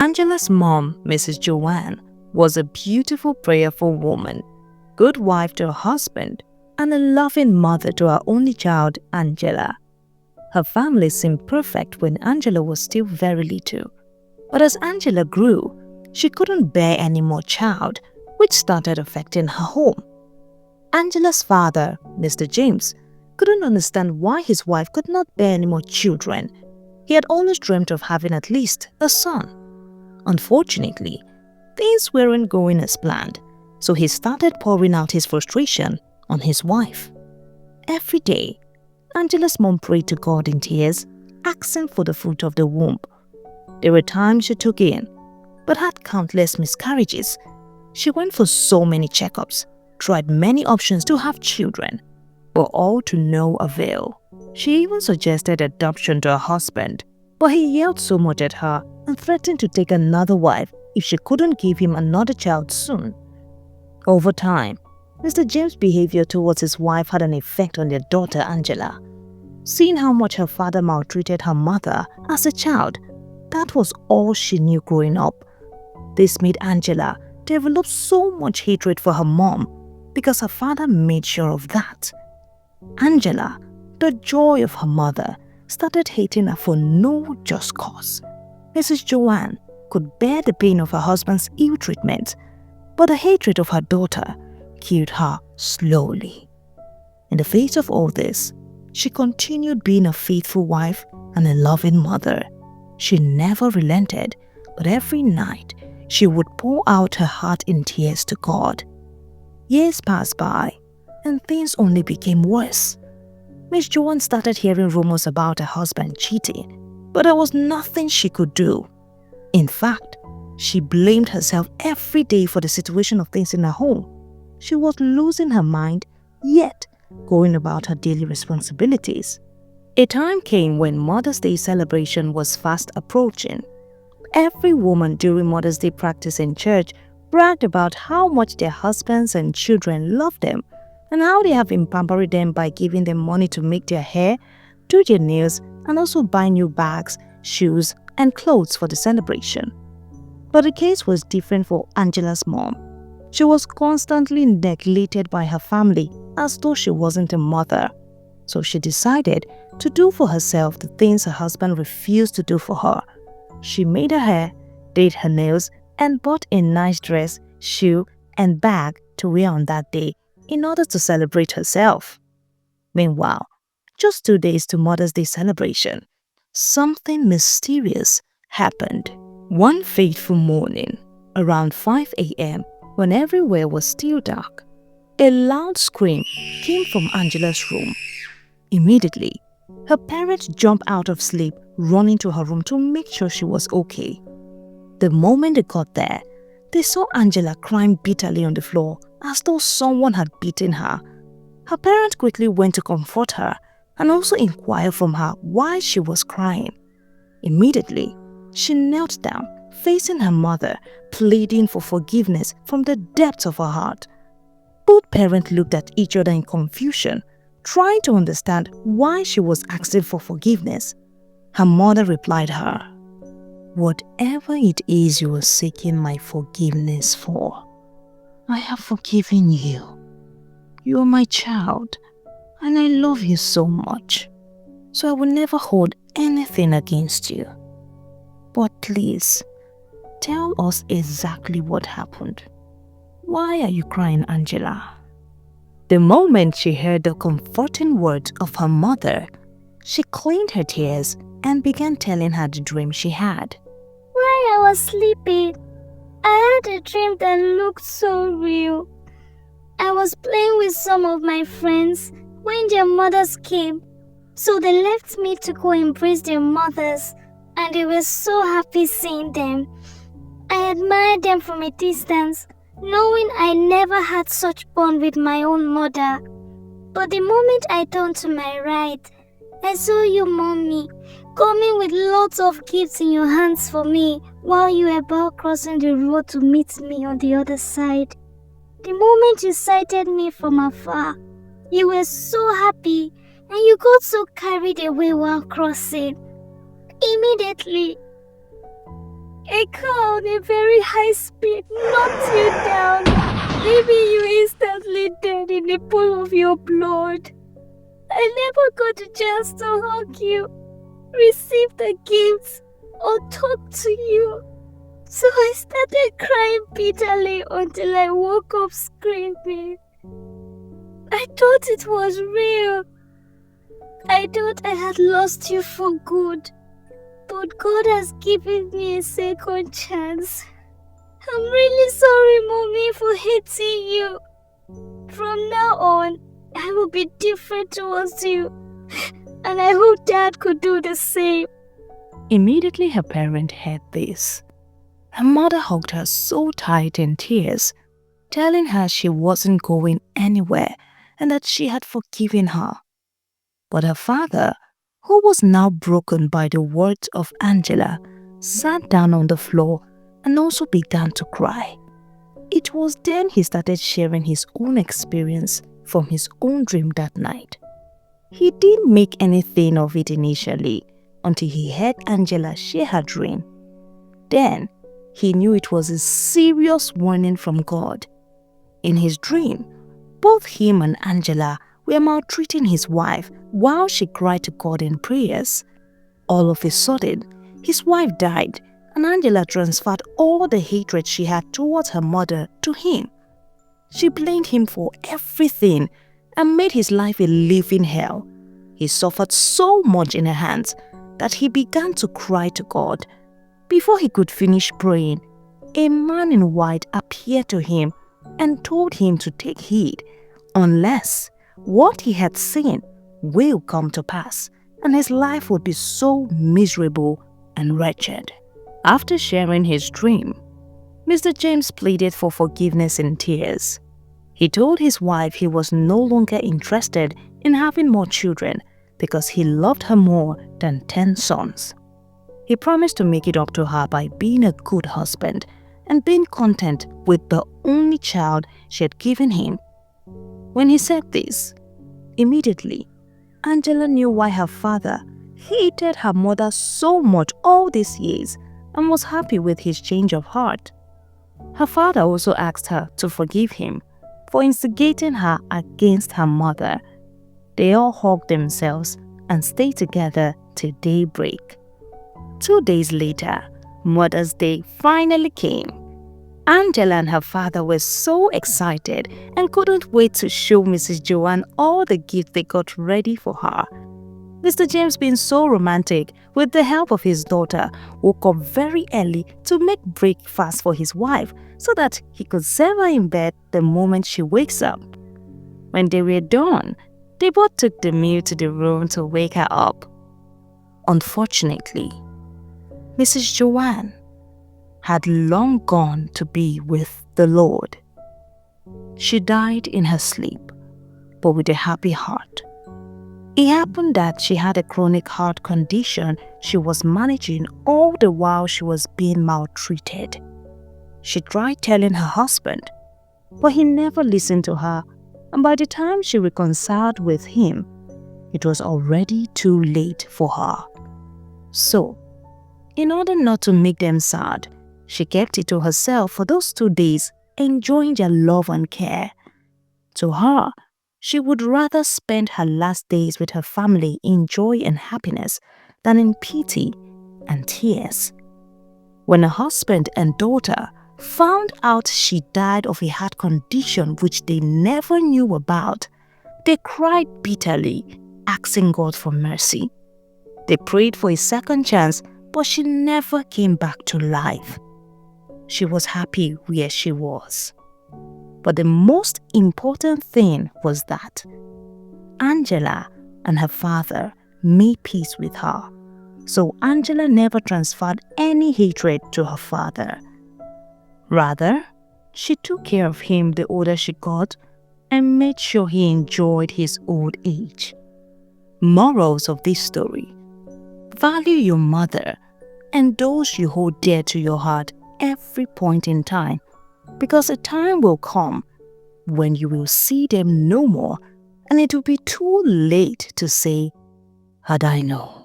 Angela's mom, Mrs. Joanne, was a beautiful, prayerful woman, good wife to her husband, and a loving mother to her only child, Angela. Her family seemed perfect when Angela was still very little. But as Angela grew, she couldn't bear any more child, which started affecting her home. Angela's father, Mr. James, couldn't understand why his wife could not bear any more children. He had always dreamt of having at least a son. Unfortunately, things weren't going as planned, so he started pouring out his frustration on his wife. Every day, Angela's mom prayed to God in tears, asking for the fruit of the womb. There were times she took in, but had countless miscarriages. She went for so many checkups, tried many options to have children, but all to no avail. She even suggested adoption to her husband, but he yelled so much at her and threatened to take another wife if she couldn't give him another child soon. Over time, Mr. James' behavior towards his wife had an effect on their daughter Angela. Seeing how much her father maltreated her mother as a child, that was all she knew growing up. This made Angela develop so much hatred for her mom because her father made sure of that. Angela, the joy of her mother, started hating her for no just cause. Mrs. Joanne could bear the pain of her husband's ill treatment, but the hatred of her daughter killed her slowly. In the face of all this, she continued being a faithful wife and a loving mother. She never relented, but every night she would pour out her heart in tears to God. Years passed by, and things only became worse. Miss Joanne started hearing rumors about her husband cheating, but there was nothing she could do. In fact, she blamed herself every day for the situation of things in her home. She was losing her mind, yet going about her daily responsibilities. A time came when Mother's Day celebration was fast approaching. Every woman during Mother's Day practice in church bragged about how much their husbands and children love them and how they have been pampering them by giving them money to make their hair, do their nails, and also buy new bags, shoes, and clothes for the celebration. But the case was different for Angela's mom. She was constantly neglected by her family as though she wasn't a mother. So she decided to do for herself the things her husband refused to do for her. She made her hair, did her nails, and bought a nice dress, shoe, and bag to wear on that day in order to celebrate herself. Meanwhile, just 2 days to Mother's Day celebration, something mysterious happened. One fateful morning, around 5 a.m., when everywhere was still dark, a loud scream came from Angela's room. Immediately, her parents jumped out of sleep, running to her room to make sure she was okay. The moment they got there, they saw Angela crying bitterly on the floor as though someone had beaten her. Her parents quickly went to comfort her and also inquire from her why she was crying. Immediately, she knelt down, facing her mother, pleading for forgiveness from the depths of her heart. Both parents looked at each other in confusion, trying to understand why she was asking for forgiveness. Her mother replied her, "Whatever it is you are seeking my forgiveness for, I have forgiven you. You are my child, and I love you so much, so I will never hold anything against you. But please, tell us exactly what happened. Why are you crying, Angela?" The moment she heard the comforting words of her mother, she cleaned her tears and began telling her the dream she had. While I was sleeping, I had a dream that looked so real. I was playing with some of my friends when their mothers came, so they left me to go embrace their mothers, and they were so happy seeing them. I admired them from a distance, knowing I never had such bond with my own mother. But the moment I turned to my right, I saw you, Mommy, coming with lots of gifts in your hands for me while you were about crossing the road to meet me on the other side. The moment you sighted me from afar, you were so happy and you got so carried away while crossing. Immediately, A car on a very high speed knocked you down, leaving you instantly dead in a pool of your blood. I never got a chance to hug you, receive the gifts, or talk to you. So I started crying bitterly until I woke up screaming. I thought it was real. I thought I had lost you for good. But God has given me a second chance. I'm really sorry, Mommy, for hating you. From now on, I will be different towards you. And I hope Dad could do the same. Immediately her parent heard this. Her mother hugged her so tight in tears, telling her she wasn't going anywhere and that she had forgiven her. But her father, who was now broken by the words of Angela, sat down on the floor and also began to cry. It was then he started sharing his own experience from his own dream that night. He didn't make anything of it initially until he heard Angela share her dream. Then he knew it was a serious warning from God. In his dream, both him and Angela were maltreating his wife while she cried to God in prayers. All of a sudden, his wife died and Angela transferred all the hatred she had towards her mother to him. She blamed him for everything and made his life a living hell. He suffered so much in her hands that he began to cry to God. Before he could finish praying, a man in white appeared to him and told him to take heed, unless what he had seen will come to pass, and his life would be so miserable and wretched. After sharing his dream, Mr. James pleaded for forgiveness in tears. He told his wife he was no longer interested in having more children because he loved her more than 10 sons. He promised to make it up to her by being a good husband and being content with the only child she had given him. When he said this, immediately, Angela knew why her father hated her mother so much all these years and was happy with his change of heart. Her father also asked her to forgive him for instigating her against her mother. They all hugged themselves and stayed together till daybreak. 2 days later, Mother's Day finally came. Angela and her father were so excited and couldn't wait to show Mrs. Joanne all the gifts they got ready for her. Mr. James, being so romantic, with the help of his daughter, woke up very early to make breakfast for his wife so that he could serve her in bed the moment she wakes up. When they were done, they both took the meal to the room to wake her up. Unfortunately, Mrs. Joanne had long gone to be with the Lord. She died in her sleep, but with a happy heart. It happened that she had a chronic heart condition she was managing all the while she was being maltreated. She tried telling her husband, but he never listened to her, and by the time she reconciled with him, it was already too late for her. So, in order not to make them sad, she kept it to herself for those 2 days, enjoying their love and care. To her, she would rather spend her last days with her family in joy and happiness than in pity and tears. When her husband and daughter found out she died of a heart condition which they never knew about, they cried bitterly, asking God for mercy. They prayed for a second chance, but she never came back to life. She was happy where she was. But the most important thing was that Angela and her father made peace with her. So Angela never transferred any hatred to her father. Rather, she took care of him the older she got and made sure he enjoyed his old age. Morals of this story: value your mother and those you hold dear to your heart every point in time, because a time will come when you will see them no more and it will be too late to say, "Had I known."